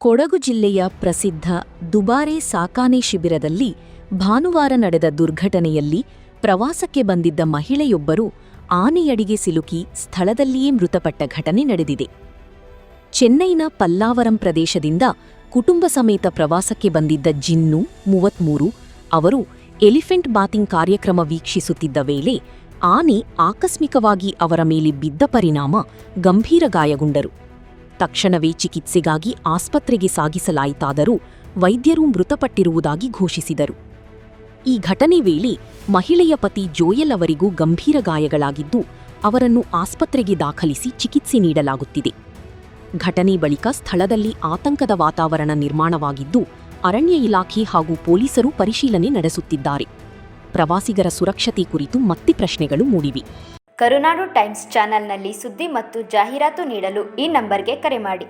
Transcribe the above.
ಕೊಡಗು ಜಿಲ್ಲೆಯ ಪ್ರಸಿದ್ಧ ದುಬಾರೆ ಸಾಕಾನೆ ಶಿಬಿರದಲ್ಲಿ ಭಾನುವಾರ ನಡೆದ ದುರ್ಘಟನೆಯಲ್ಲಿ ಪ್ರವಾಸಕ್ಕೆ ಬಂದಿದ್ದ ಮಹಿಳೆಯೊಬ್ಬರು ಆನೆಯಡಿಗೆ ಸಿಲುಕಿ ಸ್ಥಳದಲ್ಲಿಯೇ ಮೃತಪಟ್ಟ ಘಟನೆ ನಡೆದಿದೆ. ಚೆನ್ನೈನ ಪಲ್ಲಾವರಂ ಪ್ರದೇಶದಿಂದ ಕುಟುಂಬ ಸಮೇತ ಪ್ರವಾಸಕ್ಕೆ ಬಂದಿದ್ದ ಜಿನ್ನು 33 ಅವರು ಎಲಿಫೆಂಟ್ ಬಾತಿಂಗ್ ಕಾರ್ಯಕ್ರಮ ವೀಕ್ಷಿಸುತ್ತಿದ್ದ ವೇಳೆ ಆನೆ ಆಕಸ್ಮಿಕವಾಗಿ ಅವರ ಮೇಲೆ ಬಿದ್ದ ಪರಿಣಾಮ ಗಂಭೀರ ಗಾಯಗೊಂಡರು. ತಕ್ಷಣವೇ ಚಿಕಿತ್ಸೆಗಾಗಿ ಆಸ್ಪತ್ರೆಗೆ ಸಾಗಿಸಲಾಯಿತಾದರೂ ವೈದ್ಯರು ಮೃತಪಟ್ಟಿರುವುದಾಗಿ ಘೋಷಿಸಿದರು. ಈ ಘಟನೆ ವೇಳೆ ಮಹಿಳೆಯ ಪತಿ ಜೋಯಲ್ ಅವರಿಗೂ ಗಂಭೀರ ಗಾಯಗಳಾಗಿದ್ದು ಅವರನ್ನು ಆಸ್ಪತ್ರೆಗೆ ದಾಖಲಿಸಿ ಚಿಕಿತ್ಸೆ ನೀಡಲಾಗುತ್ತಿದೆ. ಘಟನೆ ಬಳಿಕ ಸ್ಥಳದಲ್ಲಿ ಆತಂಕದ ವಾತಾವರಣ ನಿರ್ಮಾಣವಾಗಿದ್ದು ಅರಣ್ಯ ಇಲಾಖೆ ಹಾಗೂ ಪೊಲೀಸರು ಪರಿಶೀಲನೆ ನಡೆಸುತ್ತಿದ್ದಾರೆ. ಪ್ರವಾಸಿಗರ ಸುರಕ್ಷತೆ ಕುರಿತು ಮತ್ತೆ ಪ್ರಶ್ನೆಗಳು ಮೂಡಿವೆ. ಕರುನಾಡು ಟೈಮ್ಸ್ ಚಾನೆಲ್ನಲ್ಲಿ ಸುದ್ದಿ ಮತ್ತು ಜಾಹೀರಾತು ನೀಡಲು ಈ ನಂಬರ್ಗೆ ಕರೆ ಮಾಡಿ.